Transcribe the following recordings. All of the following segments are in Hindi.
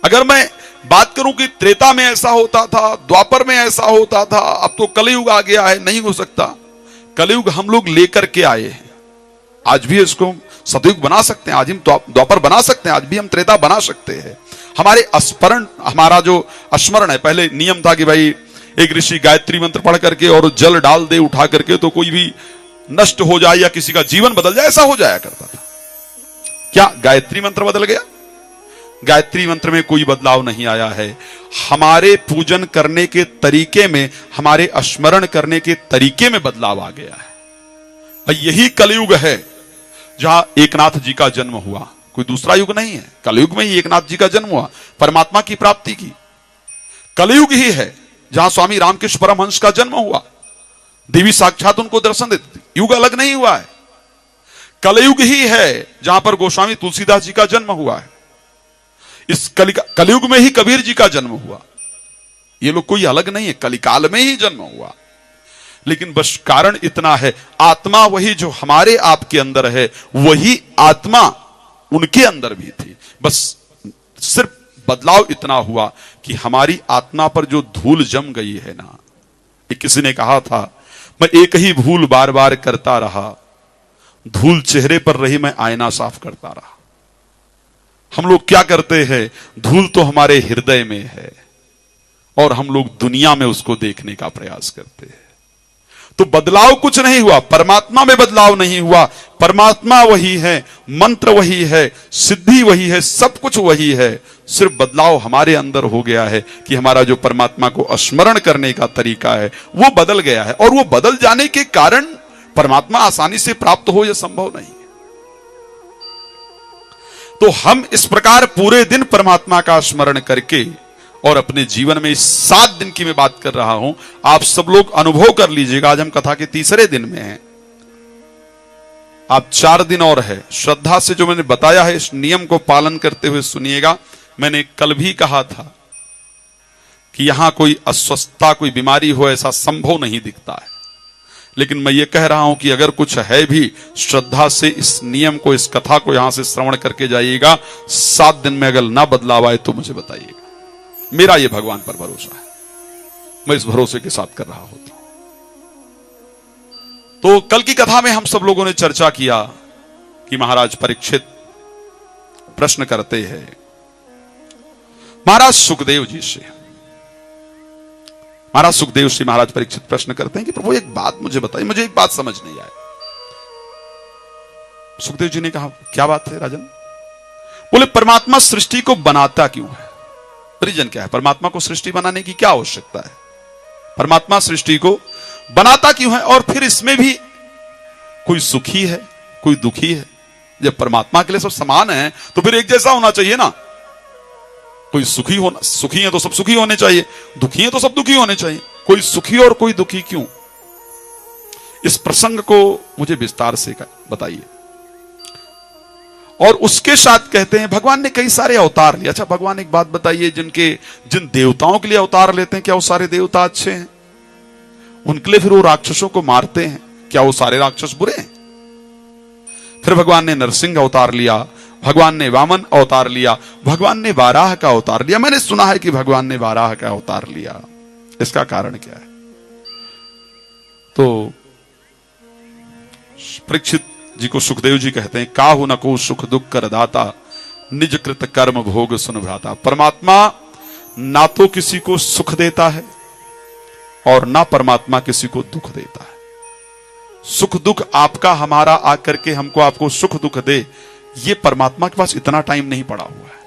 अगर मैं बात करूं कि त्रेता में ऐसा होता था, द्वापर में ऐसा होता था, अब तो कलयुग आ गया है, नहीं हो सकता। कलयुग हम लोग लेकर के आए हैं। आज भी इसको सतयुग बना सकते हैं, आज हम द्वापर बना सकते हैं, आज भी हम त्रेता बना सकते हैं। हमारे स्मरण, हमारा जो स्मरण है, पहले नियम था कि भाई एक ऋषि गायत्री मंत्र पढ़ करके और जल डाल दे उठा करके तो कोई भी नष्ट हो जाए या किसी का जीवन बदल जाए, ऐसा हो जाया करता था। क्या गायत्री मंत्र बदल गया? गायत्री मंत्र में कोई बदलाव नहीं आया है। हमारे पूजन करने के तरीके में, हमारे स्मरण करने के तरीके में बदलाव आ गया है। यही कलयुग है जहां एकनाथ जी का जन्म हुआ, कोई दूसरा युग नहीं है। कलयुग में ही एकनाथ जी का जन्म हुआ, परमात्मा की प्राप्ति की। कलयुग ही है जहां स्वामी रामकृष्ण परमहंस का जन्म हुआ, देवी साक्षात उनको दर्शन देती। युग अलग नहीं हुआ है। कलयुग ही है जहां पर गोस्वामी तुलसीदास जी का जन्म हुआ है। इस कलयुग में ही कबीर जी का जन्म हुआ। ये लोग कोई अलग नहीं है, कलिकाल में ही जन्म हुआ। लेकिन बस कारण इतना है, आत्मा वही जो हमारे आपके अंदर है, वही आत्मा उनके अंदर भी थी। बस सिर्फ बदलाव इतना हुआ कि हमारी आत्मा पर जो धूल जम गई है ना, किसी ने कहा था, मैं एक ही भूल बार बार करता रहा, धूल चेहरे पर रही, मैं आईना साफ करता रहा। हम लोग क्या करते हैं, धूल तो हमारे हृदय में है और हम लोग दुनिया में उसको देखने का प्रयास करते हैं। तो बदलाव कुछ नहीं हुआ, परमात्मा में बदलाव नहीं हुआ। परमात्मा वही है, मंत्र वही है, सिद्धि वही है, सब कुछ वही है। सिर्फ बदलाव हमारे अंदर हो गया है कि हमारा जो परमात्मा को स्मरण करने का तरीका है वो बदल गया है। और वो बदल जाने के कारण परमात्मा आसानी से प्राप्त हो, यह संभव नहीं है। तो हम इस प्रकार पूरे दिन परमात्मा का स्मरण करके और अपने जीवन में इस 7 दिन की मैं बात कर रहा हूं, आप सब लोग अनुभव कर लीजिएगा। आज हम कथा के तीसरे दिन में हैं, आप 4 दिन और है। श्रद्धा से जो मैंने बताया है, इस नियम को पालन करते हुए सुनिएगा। मैंने कल भी कहा था कि यहां कोई अस्वस्थता, कोई बीमारी हो, ऐसा संभव नहीं दिखता है। लेकिन मैं ये कह रहा हूं कि अगर कुछ है भी, श्रद्धा से इस नियम को, इस कथा को यहां से श्रवण करके जाइएगा। 7 दिन में अगर ना बदलाव आए तो मुझे बताइएगा। मेरा ये भगवान पर भरोसा है, मैं इस भरोसे के साथ कर रहा होता हूं। तो कल की कथा में हम सब लोगों ने चर्चा किया कि महाराज परीक्षित प्रश्न करते हैं महाराज सुखदेव जी से। महाराज सुखदेव से महाराज परीक्षित प्रश्न करते हैं कि प्रभु एक बात मुझे बताइए, मुझे एक बात समझ नहीं आई। सुखदेव जी ने कहा, क्या बात है राजन? बोले, परमात्मा सृष्टि को बनाता क्यों है? रीजन क्या है? परमात्मा को सृष्टि बनाने की क्या आवश्यकता है? परमात्मा सृष्टि को बनाता क्यों है? और फिर इसमें भी कोई सुखी है, कोई दुखी है? जब परमात्मा के लिए सब समान है तो फिर एक जैसा होना चाहिए ना। कोई सुखी है तो सब सुखी होने चाहिए, दुखी है तो सब दुखी होने चाहिए। कोई सुखी और कोई दुखी क्यों? इस प्रसंग को मुझे विस्तार से बताइए। और उसके साथ कहते हैं भगवान ने कई सारे अवतार लिए। अच्छा भगवान एक बात बताइए, जिन देवताओं के लिए अवतार लेते हैं, क्या वो सारे देवता अच्छे हैं? उनके लिए फिर वो राक्षसों को मारते हैं, क्या वो सारे राक्षस बुरे हैं? फिर भगवान ने नरसिंह अवतार लिया, भगवान ने वामन अवतार लिया, भगवान ने वाराह का अवतार लिया। मैंने सुना है कि भगवान ने वाराह का अवतार लिया, इसका कारण क्या है? तो परीक्षित जी को सुखदेव जी कहते हैं, काहु न को सुख दुख कर दाता, निज कृत कर्म भोग सुन भ्राता। परमात्मा ना तो किसी को सुख देता है और ना परमात्मा किसी को दुख देता है। सुख दुख आपका हमारा आकर के हमको आपको सुख दुख दे, ये परमात्मा के पास इतना टाइम नहीं पड़ा हुआ है।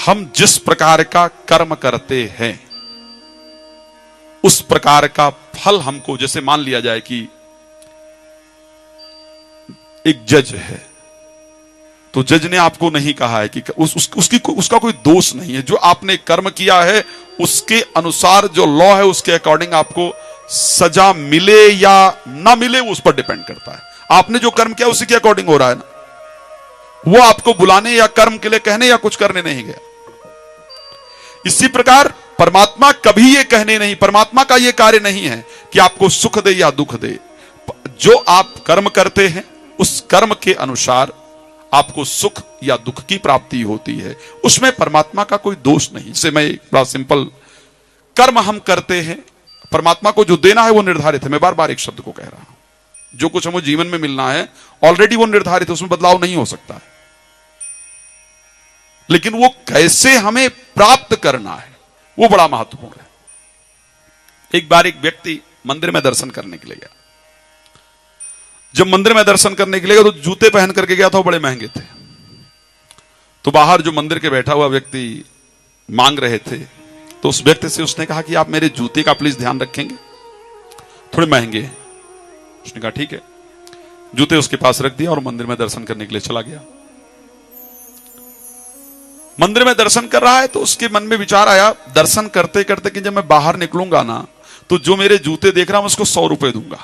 हम जिस प्रकार का कर्म करते हैं उस प्रकार का फल हमको, जैसे मान लिया जाए कि एक जज है, तो जज ने आपको नहीं कहा है कि उसका कोई दोष नहीं है। जो आपने कर्म किया है उसके अनुसार, जो लॉ है उसके अकॉर्डिंग आपको सजा मिले या ना मिले वो उस पर डिपेंड करता है। आपने जो कर्म किया उसी के अकॉर्डिंग हो रहा है ना। वो आपको बुलाने या कर्म के लिए कहने या कुछ करने नहीं गया। इसी प्रकार परमात्मा कभी ये कहने नहीं, परमात्मा का ये कार्य नहीं है कि आपको सुख दे या दुख दे। जो आप कर्म करते हैं उस कर्म के अनुसार आपको सुख या दुख की प्राप्ति होती है, उसमें परमात्मा का कोई दोष नहीं। जैसे मैं बड़ा सिंपल, कर्म हम करते हैं, परमात्मा को जो देना है वो निर्धारित है। मैं बार बार एक शब्द को कह रहा हूं, जो कुछ हमें जीवन में मिलना है ऑलरेडी वो निर्धारित है, उसमें बदलाव नहीं हो सकता है। लेकिन वो कैसे हमें प्राप्त करना है वो बड़ा महत्वपूर्ण है। एक बार एक व्यक्ति मंदिर में दर्शन करने के लिए गया। जब मंदिर में दर्शन करने के लिए गया तो जूते पहन करके गया था, वो बड़े महंगे थे। तो बाहर जो मंदिर के बैठा हुआ व्यक्ति मांग रहे थे, तो उस व्यक्ति से उसने कहा कि आप मेरे जूते का प्लीज ध्यान रखेंगे, थोड़े महंगे हैं। उसने कहा ठीक है, जूते उसके पास रख दिया और मंदिर में दर्शन करने के लिए चला गया। मंदिर में दर्शन कर रहा है तो उसके मन में विचार आया दर्शन करते करते कि जब मैं बाहर निकलूंगा ना तो जो मेरे जूते देख रहा हूं उसको 100 रुपए दूंगा।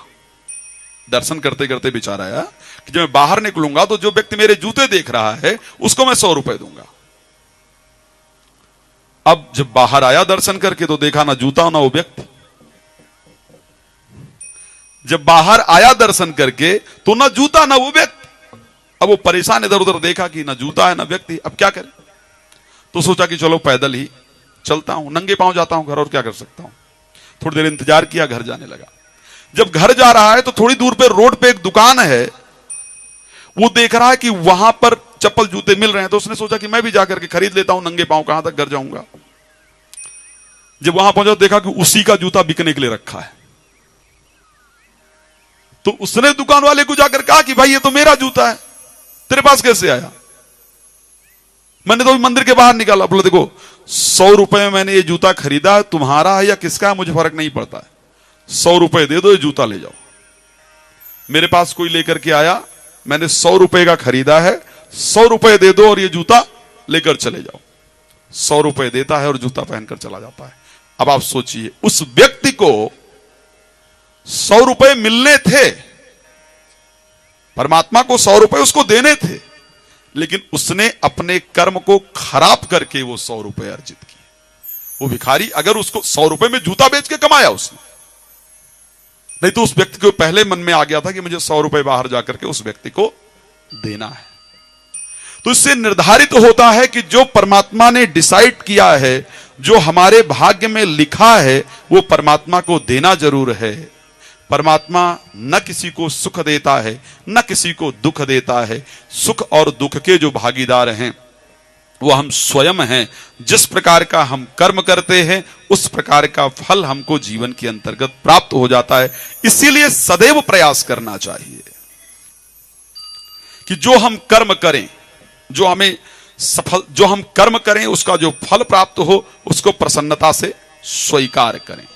दर्शन करते करते विचार आया कि जब मैं बाहर निकलूंगा तो जो व्यक्ति मेरे जूते देख रहा है उसको मैं 100 रुपए दूंगा। अब जब बाहर आया दर्शन करके तो देखा ना जूता ना वो व्यक्ति। जब बाहर आया दर्शन करके तो ना जूता ना वो व्यक्ति। अब वो परेशान इधर उधर देखा कि ना जूता है ना व्यक्ति, अब क्या करे। तो सोचा कि चलो पैदल ही चलता हूं, नंगे पांव जाता हूं घर, और क्या कर सकता हूं। थोड़ी देर इंतजार किया, घर जाने लगा। जब घर जा रहा है तो थोड़ी दूर पे रोड पे एक दुकान है, वो देख रहा है कि वहां पर चप्पल जूते मिल रहे हैं, तो उसने सोचा कि मैं भी जाकर के खरीद लेता हूं, नंगे पांव कहां तक घर जाऊंगा। जब वहां पहुंचा देखा कि उसी का जूता बिकने के लिए रखा है, तो उसने दुकान वाले को जाकर कहा कि भाई ये तो मेरा जूता है, तेरे पास कैसे आया। मैंने तो मंदिर के बाहर निकाला। बोला देखो 100 रुपए में मैंने ये जूता खरीदा, तुम्हारा है या किसका है मुझे फर्क नहीं पड़ता है, 100 रुपए दे दो, ये जूता ले जाओ। मेरे पास कोई लेकर के आया, मैंने 100 रुपए का खरीदा है, 100 रुपए दे दो और ये जूता लेकर चले जाओ। 100 रुपए देता है और जूता पहनकर चला जाता है। अब आप सोचिए, उस व्यक्ति को 100 रुपए मिलने थे, परमात्मा को 100 रुपए उसको देने थे, लेकिन उसने अपने कर्म को खराब करके वो 100 रुपए अर्जित किए। वो भिखारी अगर उसको 100 रुपए में जूता बेच के कमाया उसने, नहीं तो उस व्यक्ति को पहले मन में आ गया था कि मुझे 100 रुपए बाहर जाकर के उस व्यक्ति को देना है। तो इससे निर्धारित होता है कि जो परमात्मा ने डिसाइड किया है, जो हमारे भाग्य में लिखा है, वो परमात्मा को देना जरूर है। परमात्मा न किसी को सुख देता है न किसी को दुख देता है। सुख और दुख के जो भागीदार हैं वो हम स्वयं हैं। जिस प्रकार का हम कर्म करते हैं उस प्रकार का फल हमको जीवन के अंतर्गत प्राप्त हो जाता है। इसीलिए सदैव प्रयास करना चाहिए कि जो हम कर्म करें, जो हमें जो हम कर्म करें उसका जो फल प्राप्त हो उसको प्रसन्नता से स्वीकार करें।